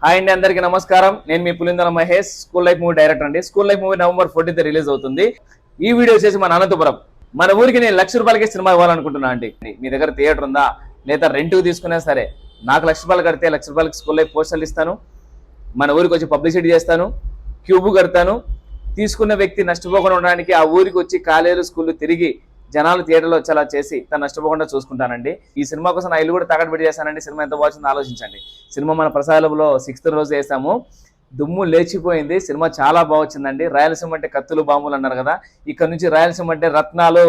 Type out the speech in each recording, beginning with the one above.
Hi అండి, అందరికీ నమస్కారం. నేను మీ Pulindala Mahesh, school life movie director అండి. School life movie November 14th release అవుతుంది. ఈ వీడియో వచ్చేసి మన అనంతపురం, మన ఊరికి నేను ₹1,00,000 సినిమా ఇవ్వాలనుకుంటున్నా అండి. మీ దగ్గర థియేటర్ ఉందా, లేదా రెంట్కి తీసుకున్నా సరే, నాకు ₹1,00,000 కడితే ₹1,00,000 స్కూల్ లైఫ్ పోస్టర్లు ఇస్తాను, మన ఊరికి వచ్చి పబ్లిసిటీ చేస్తాను, క్యూబ్ కడతాను. తీసుకున్న వ్యక్తి నష్టపోకుండా ఉండడానికి ఆ ఊరికి వచ్చి కాలేజీలు స్కూళ్ళు తిరిగి జనాలు థియేటర్లో వచ్చేలా చేసి తను నష్టపోకుండా చూసుకుంటానండి. ఈ సినిమా కోసం నా ఇల్లు కూడా తాకట్టు పెట్టి చేశానండి. సినిమా ఎంత బాగుందో ఆలోచించండి. సినిమా మన ప్రసాదంలో 6th రోజు వేసాము, దుమ్ము లేచిపోయింది. సినిమా చాలా బాగుందండి. రాయలసీమ అంటే కత్తులు బాంబులు అన్నారు కదా, ఇక్కడ నుంచి రాయలసీమ అంటే రత్నాలు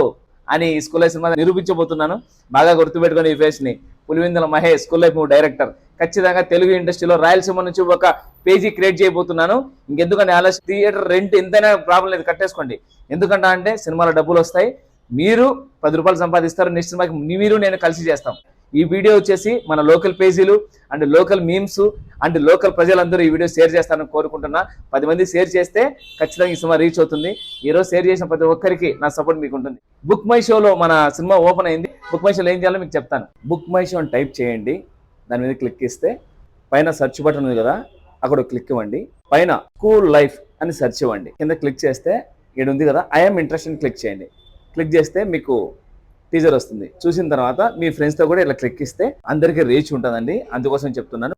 అని ఈ స్కూల్ లైఫ్ సినిమా నిరూపించబోతున్నాను. బాగా గుర్తుపెట్టుకొని ఈ ఫేస్ ని, Pulivendula Mahesh, school life movie director. ఖచ్చితంగా తెలుగు ఇండస్ట్రీలో రాయలసీమ నుంచి ఒక పేజీ క్రియేట్ చేయబోతున్నాను. ఇంకెందుకంటే ఆలోచన, థియేటర్ రెంట్ ఎంతైనా ప్రాబ్లం లేదు, కట్టేసుకోండి. ఎందుకంటే అంటే సినిమాలో డబ్బులు వస్తాయి, మీరు ₹10 సంపాదిస్తారు. నెక్స్ట్ సినిమాకి మీరు నేను కలిసి చేస్తాం. ఈ వీడియో వచ్చేసి మన లోకల్ పేజీలు and local memes and local ప్రజలందరూ ఈ వీడియో షేర్ చేస్తారని కోరుకుంటున్నా. 10 మంది షేర్ చేస్తే ఖచ్చితంగా ఈ సినిమా రీచ్ అవుతుంది. ఈరోజు షేర్ చేసిన ప్రతి ఒక్కరికి నా సపోర్ట్ మీకు ఉంటుంది. బుక్ మై షోలో మన సినిమా ఓపెన్ అయింది. బుక్ మై షోలో ఏం చేయాలో మీకు చెప్తాను. బుక్ మై షో అని టైప్ చేయండి, దాని మీద క్లిక్ ఇస్తే పైన సెర్చ్ బటన్ ఉంది కదా, అక్కడ క్లిక్ ఇవ్వండి. పైన స్కూల్ లైఫ్ అని సెర్చ్ ఇవ్వండి. కింద క్లిక్ చేస్తే ఇక్కడ ఉంది కదా, ఐఎమ్ ఇంట్రెస్టెడ్ క్లిక్ చేయండి. క్లిక్ చేస్తే మీకు టీజర్ వస్తుంది. చూసిన తర్వాత మీ ఫ్రెండ్స్తో కూడా ఇలా క్లిక్ ఇస్తే అందరికీ రీచ్ ఉంటుందండి. అందుకోసం చెప్తున్నాను.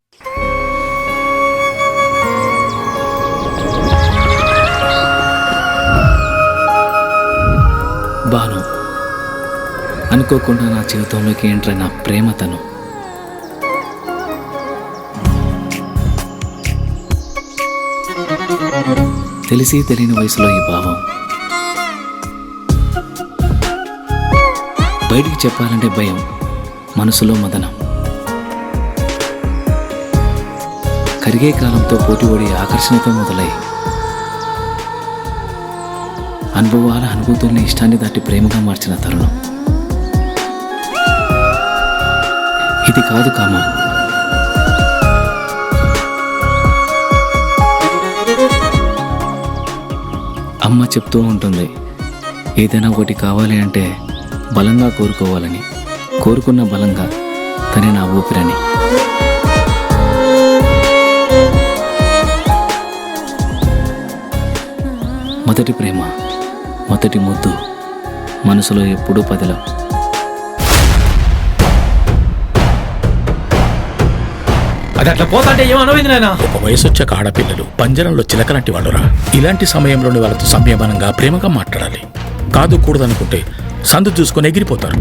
బాను, అనుకోకుండా నా జీవితంలోకి ఎంటర్ అయిన ప్రేమతను. తెలిసి తెలియని వయసులో ఈ భావం బయటికి చెప్పాలంటే భయం, మనసులో మదనం. కరిగే కాలంతో పోటీపడి ఆకర్షణతో మొదలై అనుభవాల అనుభూతుల్ని ఇష్టాన్ని దాటి ప్రేమగా మార్చిన తరుణం ఇది. కాదు కామం, అమ్మ చెప్తూ ఉంటుంది, ఏదైనా ఒకటి కావాలి అంటే బలంగా కోరుకోవాలని, కోరుకున్న బలంగా తనే నా ఊపిరని. మొదటి ప్రేమ, మొదటి ముద్దు, మనసులో ఎప్పుడూ పదిలం. అది అట్లా పోతాంటే ఏమనమైంది నాయనా? ఒక వయసు వచ్చాక ఆడపిల్లలు పంజరంలో చిలకలాంటి వాళ్ళురా. ఇలాంటి సమయంలోని వాళ్ళతో సంయమనంగా ప్రేమగా మాట్లాడాలి. కాదు కూడదనుకుంటే సందు చూసుకొని ఎగిరిపోతారు.